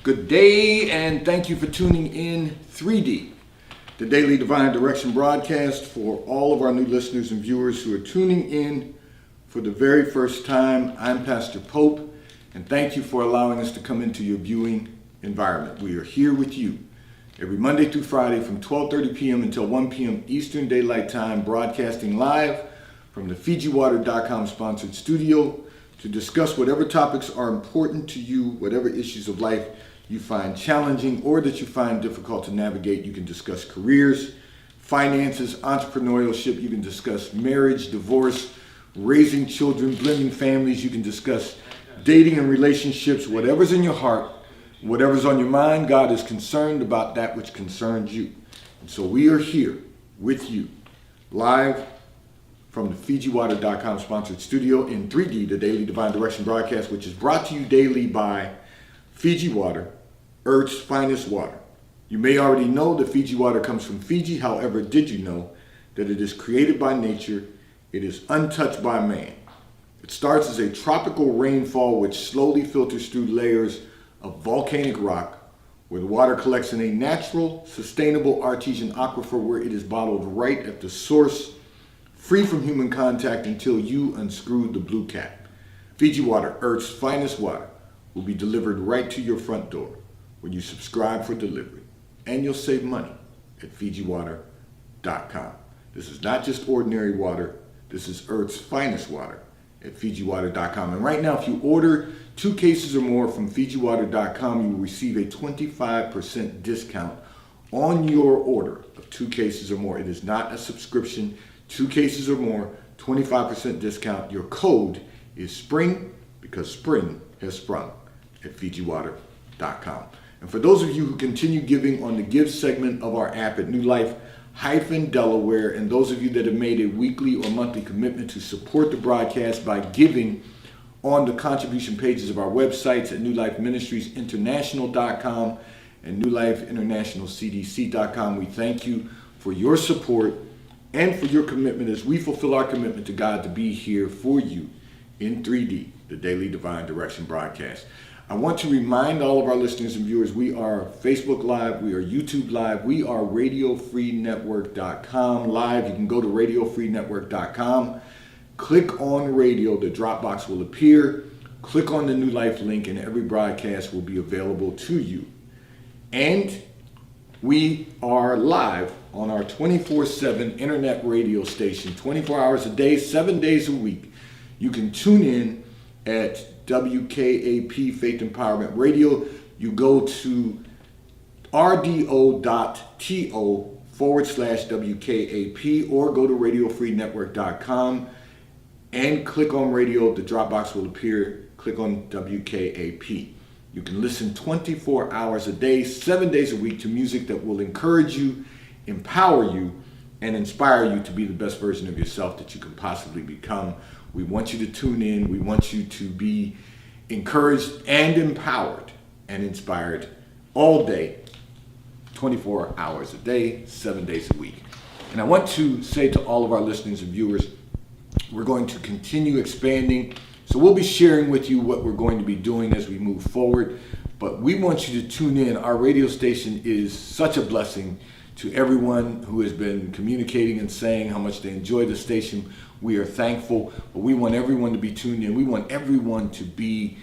Good day, and thank you for tuning in 3D, the Daily Divine Direction broadcast for all of our new listeners and viewers who are tuning in for the very first time. I'm Pastor Pope, and thank you for allowing us to come into your viewing environment. We are here with you every Monday through Friday from 12:30 p.m. until 1 p.m. Eastern Daylight Time, broadcasting live from the FijiWater.com sponsored studio to discuss whatever topics are important to you, whatever issues of life you find challenging or that you find difficult to navigate. You can discuss careers, finances, entrepreneurship. You can discuss marriage, divorce, raising children, blending families. You can discuss dating and relationships. Whatever's in your heart, whatever's on your mind, God is concerned about that which concerns you. And so we are here with you live from the FijiWater.com sponsored studio in 3D, the Daily Divine Direction broadcast, which is brought to you daily by Fiji Water, Earth's finest water. You may already know that Fiji water comes from Fiji. However, did you know that it is created by nature? It is untouched by man. It starts as a tropical rainfall which slowly filters through layers of volcanic rock, where the water collects in a natural, sustainable artesian aquifer where it is bottled right at the source, free from human contact until you unscrew the blue cap. Fiji Water, Earth's finest water, will be delivered right to your front door when you subscribe for delivery. And you'll save money at FijiWater.com. This is not just ordinary water. This is Earth's finest water at FijiWater.com. And right now, if you order 2 cases or more from FijiWater.com, you will receive a 25% discount on your order of 2 cases or more. It is not a subscription. 2 cases or more, 25% discount. Your code is SPRING, because spring has sprung at FijiWater.com. And for those of you who continue giving on the Give segment of our app at New Life-Delaware, and those of you that have made a weekly or monthly commitment to support the broadcast by giving on the contribution pages of our websites at NewLifeMinistriesInternational.com and NewLifeInternationalCDC.com, we thank you for your support and for your commitment as we fulfill our commitment to God to be here for you in 3D, the Daily Divine Direction broadcast. I want to remind all of our listeners and viewers, we are Facebook Live, we are YouTube Live, we are RadioFreeNetwork.com Live. You can go to RadioFreeNetwork.com, click on radio, the drop box will appear, click on the New Life link, and every broadcast will be available to you. And we are live on our 24/7 internet radio station, 24 hours a day, 7 days a week. You can tune in at WKAP Faith Empowerment Radio. You go to rdo.to/WKAP or go to RadioFreeNetwork.com and click on radio. The drop box will appear. Click on WKAP. You can listen 24 hours a day, 7 days a week to music that will encourage you, empower you, and inspire you to be the best version of yourself that you can possibly become. We want you to tune in. We want you to be encouraged and empowered and inspired all day, 24 hours a day, 7 days a week. And I want to say to all of our listeners and viewers, we're going to continue expanding. So we'll be sharing with you what we're going to be doing as we move forward. But we want you to tune in. Our radio station is such a blessing to everyone who has been communicating and saying how much they enjoy the station. We are thankful, but we want everyone to be tuned in. We want everyone to be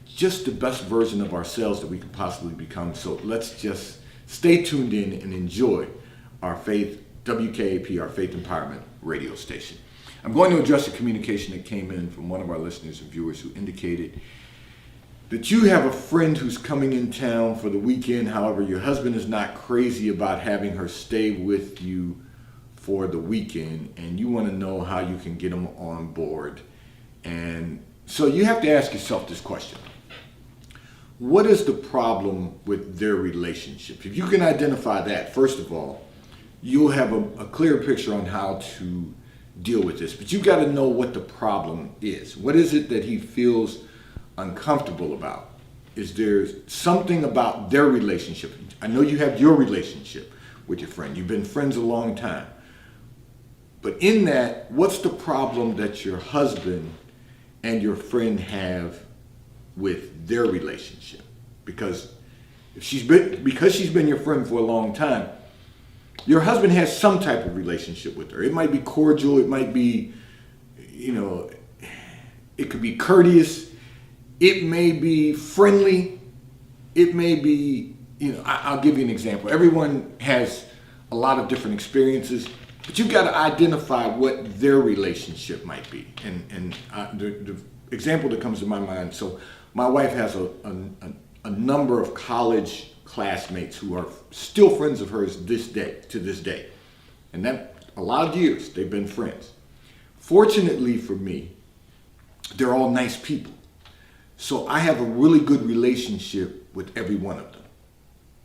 just the best version of ourselves that we can possibly become. So let's just stay tuned in and enjoy our faith, WKAP, our Faith Empowerment radio station. I'm going to address a communication that came in from one of our listeners and viewers who indicated that you have a friend who's coming in town for the weekend. However, your husband is not crazy about having her stay with you for the weekend, and you want to know how you can get them on board. And so you have to ask yourself this question. What is the problem with their relationship? If you can identify that, first of all, you'll have a clear picture on how to deal with this. But you got to know what the problem is. What is it that he feels uncomfortable about? Is there something about their relationship? I know you have your relationship with your friend. You've been friends a long time. But in that, what's the problem that your husband and your friend have with their relationship? because because she's been your friend for a long time, your husband has some type of relationship with her. It might be cordial, it might be, it could be courteous, it may be friendly, it may be, I'll give you an example. Everyone has a lot of different experiences, but you've got to identify what their relationship might be. And the example that comes to my mind, so my wife has a number of college classmates who are still friends of hers to this day. And that, a lot of years, they've been friends. Fortunately for me, they're all nice people. So I have a really good relationship with every one of them.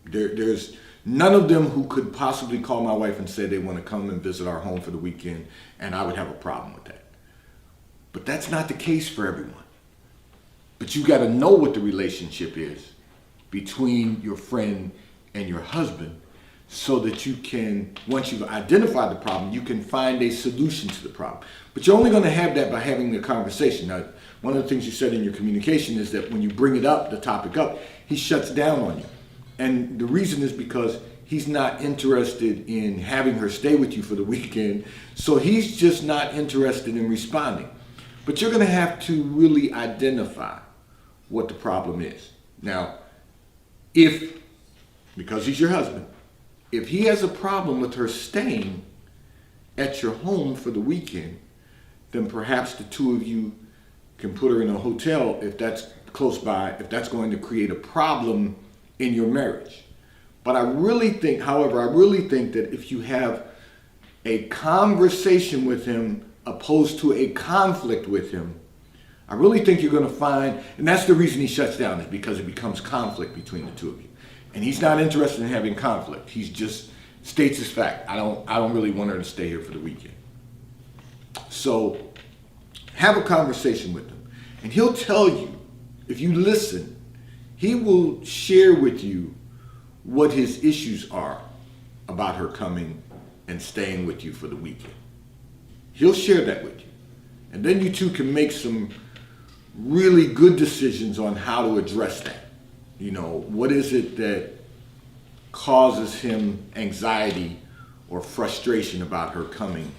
There's none of them who could possibly call my wife and say they want to come and visit our home for the weekend, and I would have a problem with that. But that's not the case for everyone. But you got to know what the relationship is between your friend and your husband, so that you can, once you've identified the problem, you can find a solution to the problem. But you're only going to have that by having the conversation. Now, one of the things you said in your communication is that when you bring it up, the topic up, he shuts down on you. And the reason is because he's not interested in having her stay with you for the weekend, so he's just not interested in responding. But you're going to have to really identify what the problem is. Now, because he's your husband, if he has a problem with her staying at your home for the weekend, then perhaps the two of you can put her in a hotel if that's close by, if that's going to create a problem in your marriage. But I really think that if you have a conversation with him opposed to a conflict with him, I really think you're going to find, and that's the reason he shuts down, is because it becomes conflict between the two of you. And he's not interested in having conflict. He's just states his fact. I don't really want her to stay here for the weekend. So have a conversation with him. And he'll tell you, if you listen, he will share with you what his issues are about her coming and staying with you for the weekend. He'll share that with you. And then you two can make some really good decisions on how to address that. What is it that causes him anxiety or frustration about her coming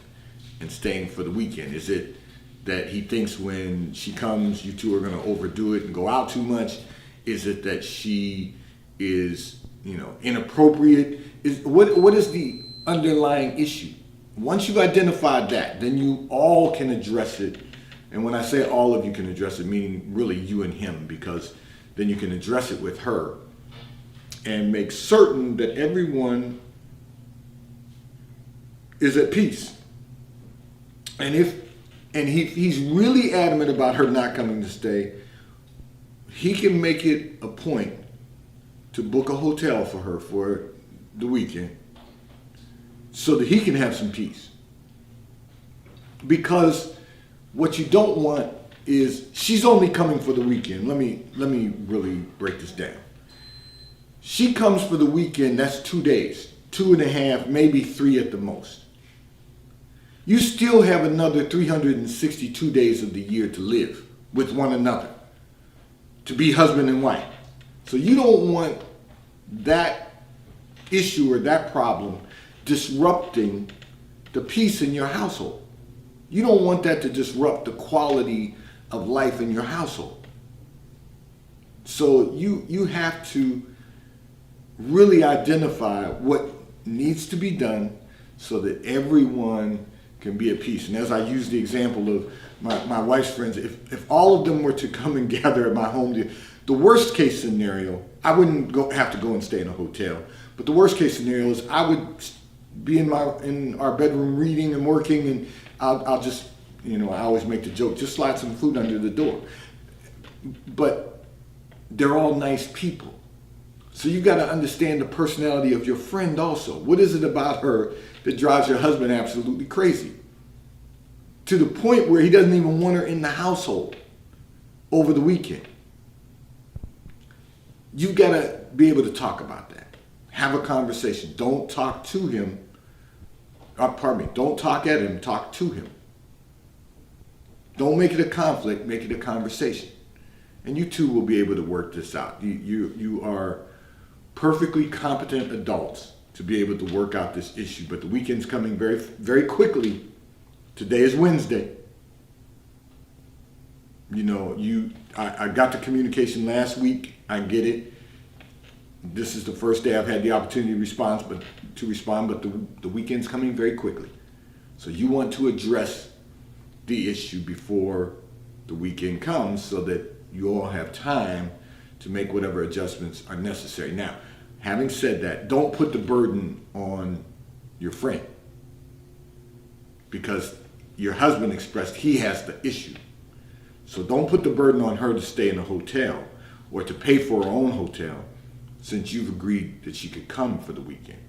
and staying for the weekend? Is it that he thinks when she comes, you two are going to overdo it and go out too much? Is it that she is, inappropriate? What is the underlying issue? Once you've identified that, then you all can address it. And when I say all of you can address it, meaning really you and him, because then you can address it with her and make certain that everyone is at peace. And if he's really adamant about her not coming to stay, he can make it a point to book a hotel for her for the weekend so that he can have some peace. Because what you don't want is, she's only coming for the weekend. Let me really break this down. She comes for the weekend, that's 2 days, 2.5, maybe 3 at the most. You still have another 362 days of the year to live with one another, to be husband and wife. So you don't want that issue or that problem disrupting the peace in your household. You don't want that to disrupt the quality of life in your household. So you have to really identify what needs to be done so that everyone can be at peace. And as I use the example of my wife's friends, if all of them were to come and gather at my home, the worst case scenario, I wouldn't have to go and stay in a hotel, but the worst case scenario is I would be in our bedroom reading and working, and I'll just, I always make the joke, just slide some food under the door. But they're all nice people. So you got to understand the personality of your friend also. What is it about her that drives your husband absolutely crazy? To the point where he doesn't even want her in the household over the weekend. You've got to be able to talk about that. Have a conversation. Don't talk to him. Don't talk at him, talk to him. Don't make it a conflict, make it a conversation. and you two will be able to work this out. You are perfectly competent adults to be able to work out this issue, but the weekend's coming very, very quickly. Today is Wednesday. You know, I got the communication last week. I get it. This is the first day I've had the opportunity to respond, but the weekend's coming very quickly. So you want to address the issue before the weekend comes so that you all have time to make whatever adjustments are necessary. Now, having said that, don't put the burden on your friend, because your husband expressed he has the issue. So don't put the burden on her to stay in a hotel or to pay for her own hotel, since you've agreed that she could come for the weekend.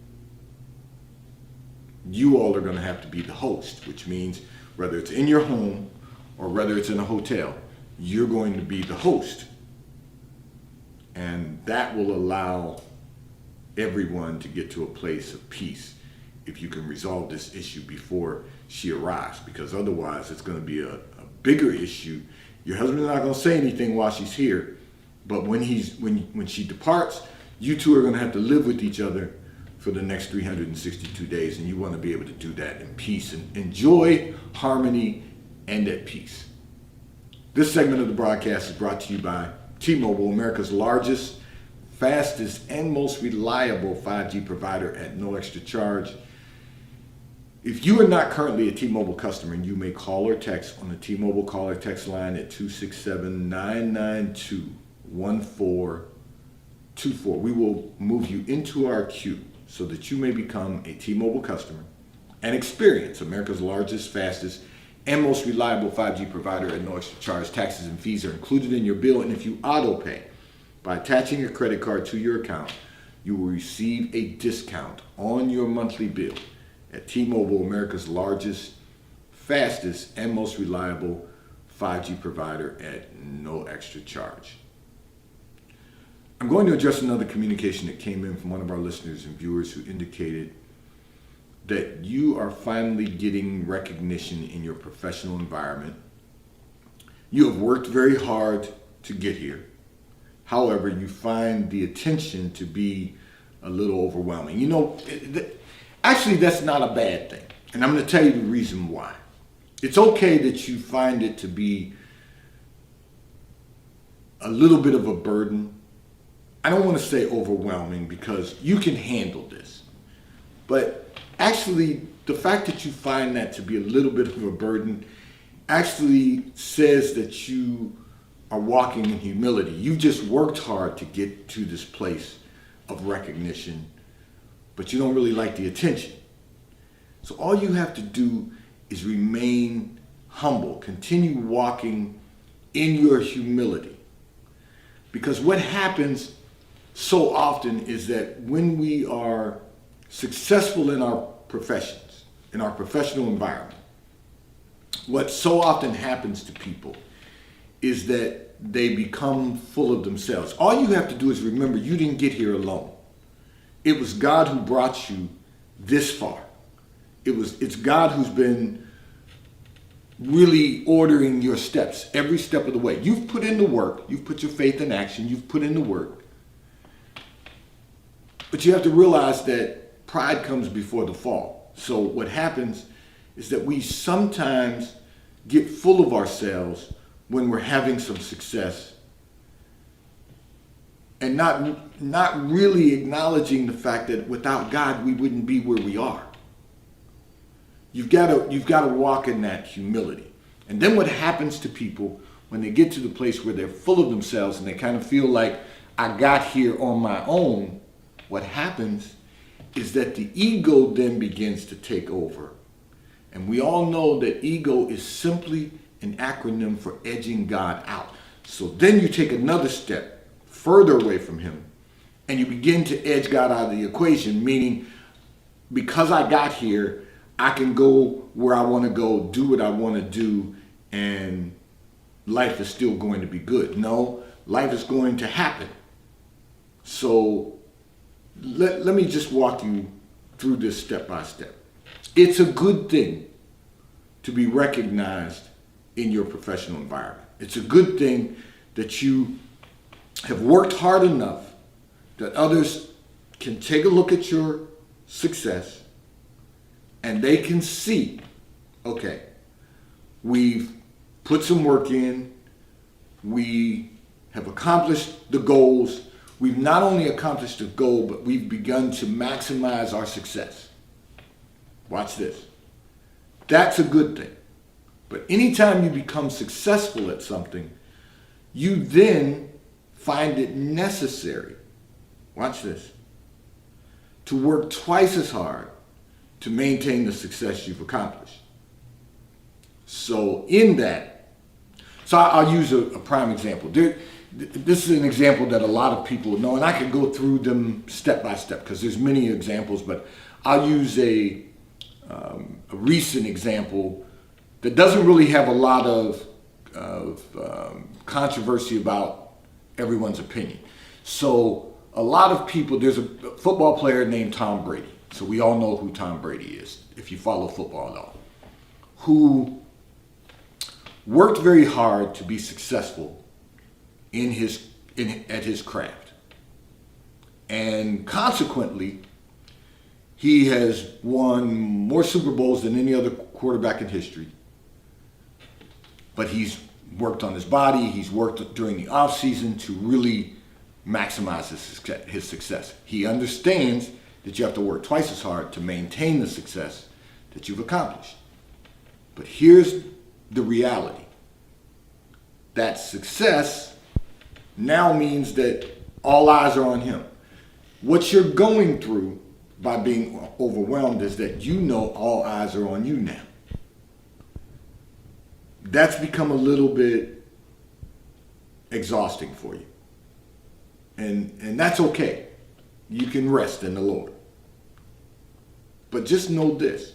You all are going to have to be the host, which means whether it's in your home or whether it's in a hotel, you're going to be the host. And that will allow everyone to get to a place of peace if you can resolve this issue before she arrives, because otherwise it's going to be a bigger issue. Your husband's not going to say anything while she's here, but when she departs, you two are going to have to live with each other for the next 362 days, and you want to be able to do that in peace and enjoy harmony and at peace. This segment of the broadcast is brought to you by T-Mobile, America's largest, fastest, and most reliable 5G provider at no extra charge. If you are not currently a T-Mobile customer, and you may call or text on the T-Mobile call or text line at 267-992-1424. We will move you into our queue so that you may become a T-Mobile customer and experience America's largest, fastest, and most reliable 5G provider at no extra charge. Taxes and fees are included in your bill, and if you auto pay by attaching a credit card to your account, you will receive a discount on your monthly bill at T-Mobile, America's largest, fastest, and most reliable 5G provider at no extra charge. I'm going to address another communication that came in from one of our listeners and viewers who indicated that you are finally getting recognition in your professional environment. You have worked very hard to get here. However, you find the attention to be a little overwhelming. You know, actually, that's not a bad thing. And I'm going to tell you the reason why. It's okay that you find it to be a little bit of a burden. I don't want to say overwhelming, because you can handle this. But actually, the fact that you find that to be a little bit of a burden actually says that you are walking in humility. You just worked hard to get to this place of recognition, but you don't really like the attention. So all you have to do is remain humble. Continue walking in your humility. Because what happens so often is that when we are successful in our professions, in our professional environment, what so often happens to people is that they become full of themselves. All you have to do is remember, you didn't get here alone. It was God who brought you this far. It's God who's been really ordering your steps every step of the way. You've put in the work. You've put your faith in action. You've put in the work. But you have to realize that pride comes before the fall. So what happens is that we sometimes get full of ourselves when we're having some success, and not really acknowledging the fact that without God we wouldn't be where we are. You've got to walk in that humility. And then what happens to people when they get to the place where they're full of themselves and they kind of feel like, I got here on my own, what happens is that the ego then begins to take over. And we all know that ego is simply an acronym for edging God out. So then you take another step further away from him and you begin to edge God out of the equation, meaning because I got here, I can go where I want to go, do what I want to do, and life is still going to be good. No, life is going to happen. So let me just walk you through this step by step. It's a good thing to be recognized in your professional environment. It's a good thing that you have worked hard enough that others can take a look at your success and they can see, okay, we've put some work in, we have accomplished the goals. We've not only accomplished the goal, but we've begun to maximize our success. Watch this. That's a good thing. But anytime you become successful at something, you then find it necessary, watch this, to work twice as hard to maintain the success you've accomplished. So in that, I'll use a prime example. This is an example that a lot of people know, and I can go through them step by step because there's many examples, but I'll use a recent example that doesn't really have a lot of controversy about everyone's opinion. So a lot of people, there's a football player named Tom Brady. So we all know who Tom Brady is, if you follow football at all, who worked very hard to be successful at his craft. And consequently, he has won more Super Bowls than any other quarterback in history. But he's worked on his body, he's worked during the off season to really maximize his success. He understands that you have to work twice as hard to maintain the success that you've accomplished. But here's the reality. That success now means that all eyes are on him. What you're going through by being overwhelmed is that you know all eyes are on you now. That's become a little bit exhausting for you. And that's okay. You can rest in the Lord. But just know this.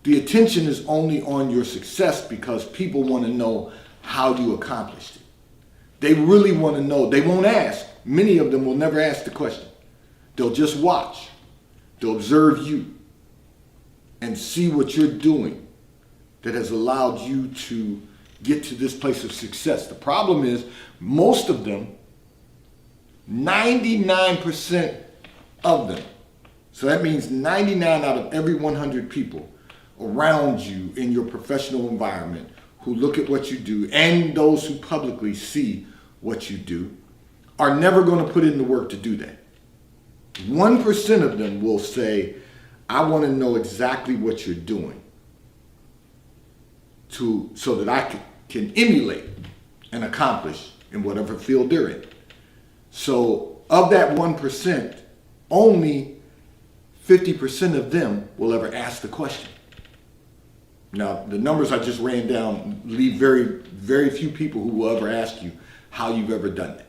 The attention is only on your success because people want to know how you accomplished it. They really want to know. They won't ask. Many of them will never ask the question. They'll just watch. They'll observe you and see what you're doing that has allowed you to get to this place of success. The problem is most of them, 99% of them, so that means 99 out of every 100 people around you in your professional environment who look at what you do and those who publicly see what you do are never going to put in the work to do that. 1% of them will say, I want to know exactly what you're doing so that I can emulate and accomplish in whatever field they're in. So of that 1%, only 50% of them will ever ask the question. Now, the numbers I just ran down leave very, very few people who will ever ask you how you've ever done that.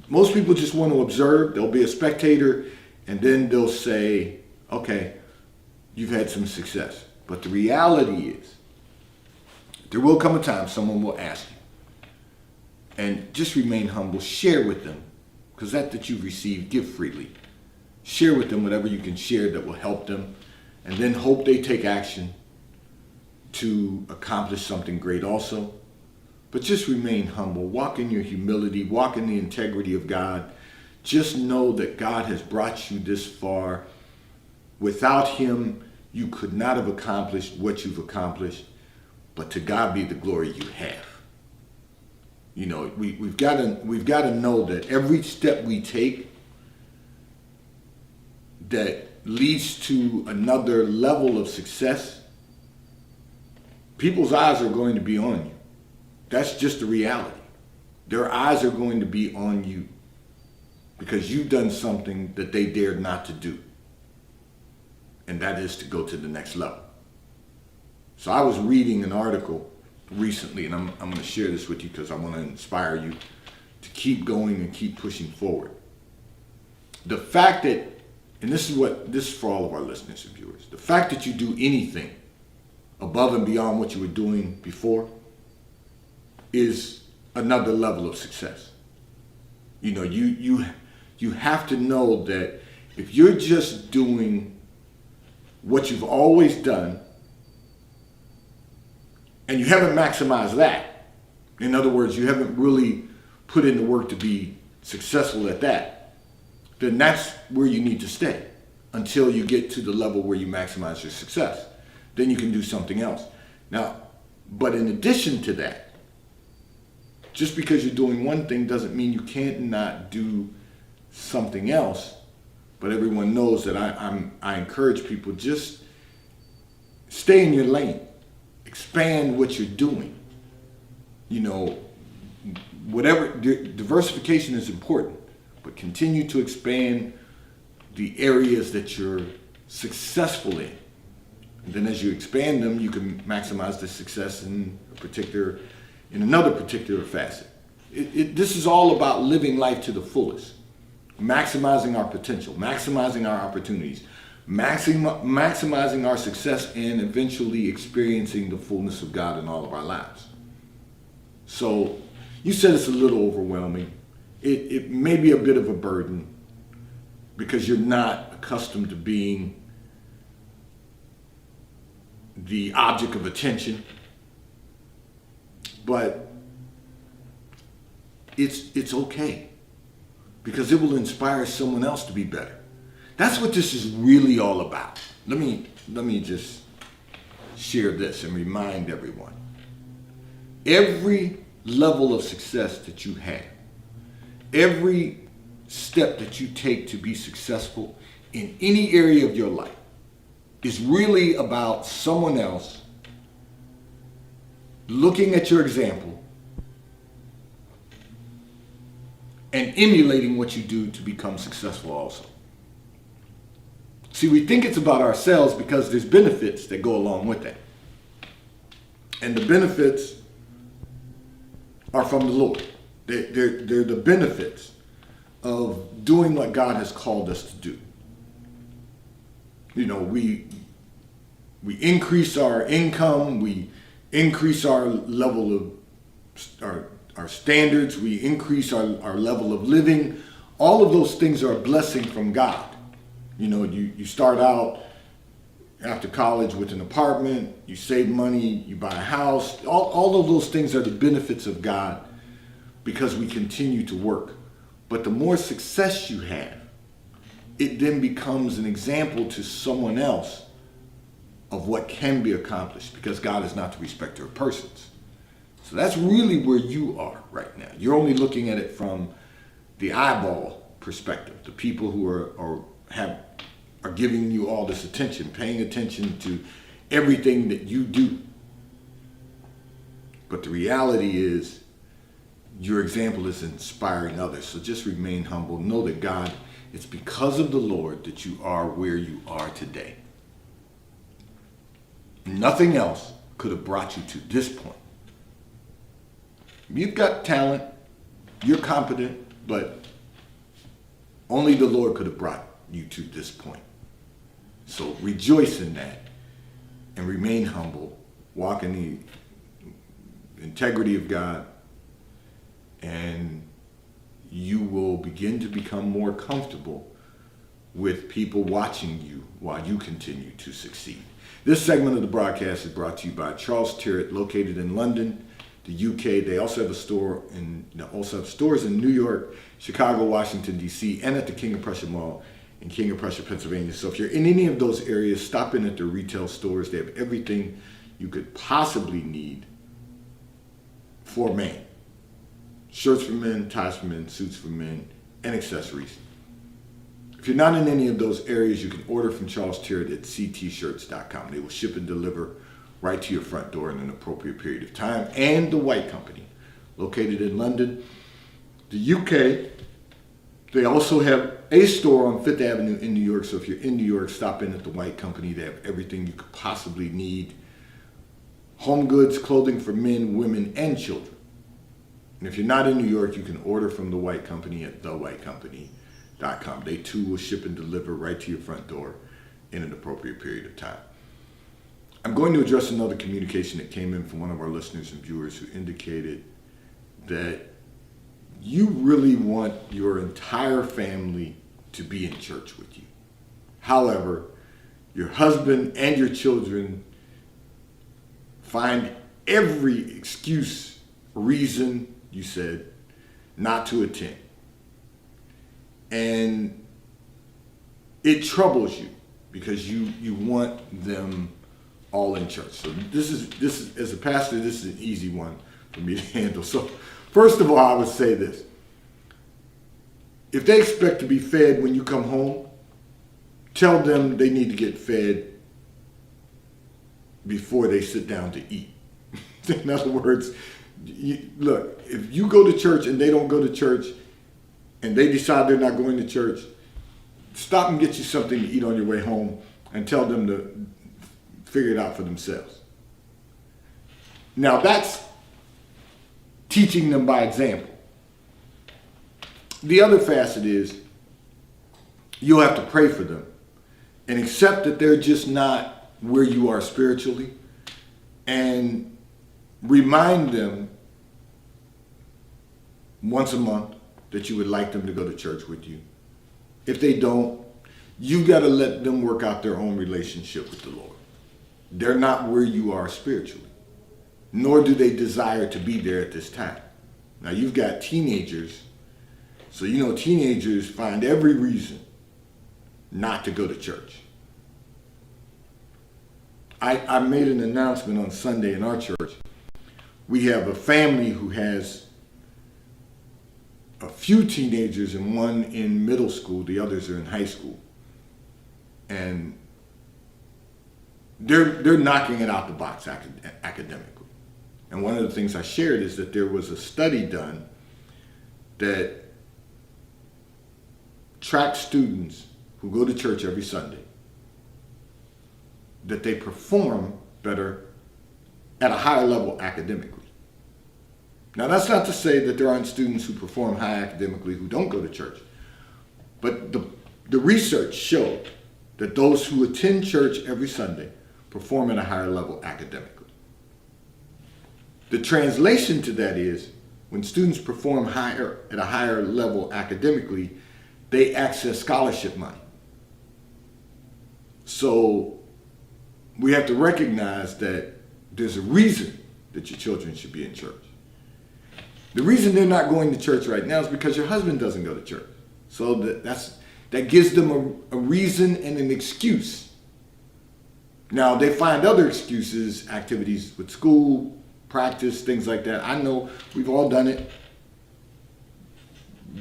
Most people just want to observe. They'll be a spectator, and then they'll say, okay, you've had some success. But the reality is, there will come a time someone will ask you. And just remain humble. Share with them, because that you've received, give freely. Share with them whatever you can share that will help them, and then hope they take action to accomplish something great also. But just remain humble. Walk in your humility. Walk in the integrity of God. Just know that God has brought you this far. Without him, you could not have accomplished what you've accomplished. But to God be the glory you have. You know, we've got to know that every step we take that leads to another level of success, people's eyes are going to be on you. That's just the reality. Their eyes are going to be on you because you've done something that they dared not to do. And that is to go to the next level. So I was reading an article recently, and I'm going to share this with you because I want to inspire you to keep going and keep pushing forward. The fact that, and this is for all of our listeners and viewers, the fact that you do anything above and beyond what you were doing before is another level of success. You know, you have to know that if you're just doing what you've always done and you haven't maximized that, In other words, you haven't really put in the work to be successful at that, then that's where you need to stay until you get to the level where you maximize your success. Then you can do something else. Now, but in addition to that, just because you're doing one thing doesn't mean you can't not do something else. But everyone knows that I encourage people, just stay in your lane. Expand what you're doing. You know, whatever, diversification is important, but continue to expand the areas that you're successful in. And then as you expand them, you can maximize the success in another particular facet. This is all about living life to the fullest, maximizing our potential, maximizing our opportunities, maximizing our success, and eventually experiencing the fullness of God in all of our lives. So you said it's a little overwhelming. It may be a bit of a burden because you're not accustomed to being the object of attention, but it's okay because it will inspire someone else to be better. That's what this is really all about. Let me just share this and remind everyone. Every level of success that you have, every step that you take to be successful in any area of your life is really about someone else looking at your example and emulating what you do to become successful also. See, we think it's about ourselves because there's benefits that go along with that. And the benefits are from the Lord. They're the benefits of doing what God has called us to do. You know, we increase our income, we increase our level of our standards, we increase our level of living. All of those things are a blessing from God. You know, you start out after college with an apartment, you save money, you buy a house. All of those things are the benefits of God because we continue to work. But the more success you have, it then becomes an example to someone else of what can be accomplished because God is not the respecter of persons. So that's really where you are right now. You're only looking at it from the eyeball perspective, the people who are giving you all this attention, paying attention to everything that you do. But the reality is your example is inspiring others. So just remain humble. Know that God, it's because of the Lord that you are where you are today. Nothing else could have brought you to this point. You've got talent, you're competent, but only the Lord could have brought you to this point. So rejoice in that and remain humble, walk in the integrity of God, and you will begin to become more comfortable with people watching you while you continue to succeed. This segment of the broadcast is brought to you by Charles Tyrwhitt, located in London, the UK. They also have stores in New York, Chicago, Washington, D.C., and at the King of Prussia Mall in King of Prussia, Pennsylvania. So if you're in any of those areas, stop in at their retail stores. They have everything you could possibly need for men. Shirts for men, ties for men, suits for men, and accessories. If you're not in any of those areas, you can order from Charles Tyrwhitt at ctshirts.com. They will ship and deliver right to your front door in an appropriate period of time. And The White Company, located in London, the UK. They also have a store on Fifth Avenue in New York. So if you're in New York, stop in at The White Company. They have everything you could possibly need. Home goods, clothing for men, women, and children. And if you're not in New York, you can order from The White Company at thewhitecompany.com. They too will ship and deliver right to your front door in an appropriate period of time. I'm going to address another communication that came in from one of our listeners and viewers who indicated that you really want your entire family to be in church with you. However, your husband and your children find every excuse reason, you said, not to attend. And it troubles you because you want them all in church. So this is as a pastor, this is an easy one for me to handle. So first of all, I would say this. If they expect to be fed when you come home, tell them they need to get fed before they sit down to eat. In other words, look, if you go to church and they don't go to church and they decide they're not going to church, stop and get you something to eat on your way home and tell them to figure it out for themselves. Now that's teaching them by example. The other facet is you'll have to pray for them and accept that they're just not where you are spiritually, and remind them once a month that you would like them to go to church with you. If they don't, you've got to let them work out their own relationship with the Lord. They're not where you are spiritually, nor do they desire to be there at this time. Now you've got teenagers, so you know teenagers find every reason not to go to church. I made an announcement on Sunday in our church. We have a family who has a few teenagers and one in middle school, the others are in high school. And they're knocking it out the box academically. And one of the things I shared is that there was a study done that tracked students who go to church every Sunday, that they perform better at a higher level academically. Now that's not to say that there aren't students who perform high academically who don't go to church, but the research showed that those who attend church every Sunday perform at a higher level academically. The translation to that is when students perform at a higher level academically, they access scholarship money. So we have to recognize that there's a reason that your children should be in church. The reason they're not going to church right now is because your husband doesn't go to church. So that gives them a reason and an excuse. Now they find other excuses, activities with school, practice, things like that. I know we've all done it.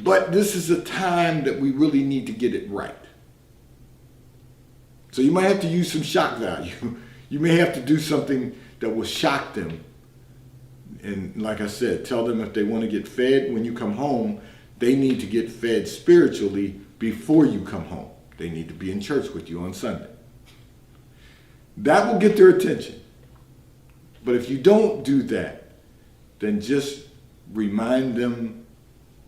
But this is a time that we really need to get it right. So you might have to use some shock value. You may have to do something that will shock them. And like I said, tell them if they want to get fed when you come home, they need to get fed spiritually before you come home. They need to be in church with you on Sunday. That will get their attention. But if you don't do that, then just remind them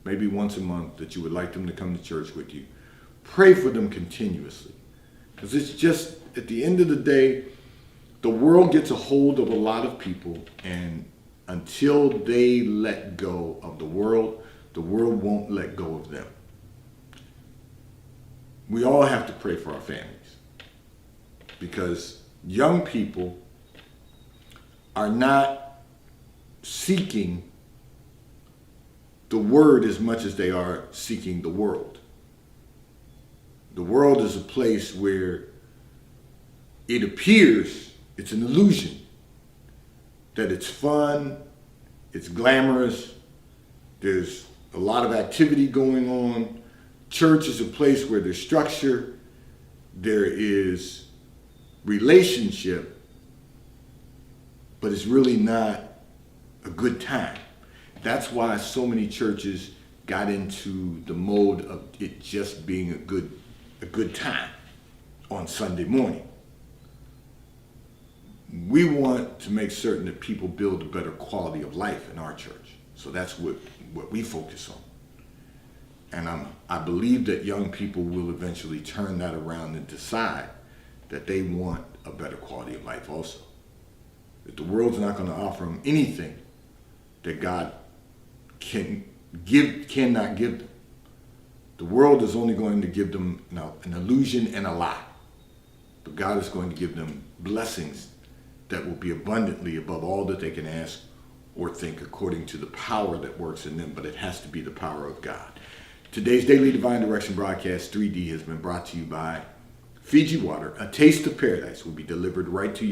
maybe once a month that you would like them to come to church with you. Pray for them continuously. Because it's just, at the end of the day, the world gets a hold of a lot of people, and until they let go of the world won't let go of them. We all have to pray for our families, because young people are not seeking the word as much as they are seeking the world. The world is a place where it appears, it's an illusion, that it's fun, it's glamorous, there's a lot of activity going on. Church is a place where there's structure, there is relationship, but it's really not a good time. That's why so many churches got into the mode of it just being a good time on Sunday morning. We want to make certain that people build a better quality of life in our church. So that's what we focus on. And I believe that young people will eventually turn that around and decide that they want a better quality of life also. That the world's not going to offer them anything that God cannot give them. The world is only going to give them an illusion and a lie. But God is going to give them blessings that will be abundantly above all that they can ask or think according to the power that works in them, but it has to be the power of God. Today's Daily Divine Direction broadcast 3D has been brought to you by Fiji Water. A taste of paradise will be delivered right to your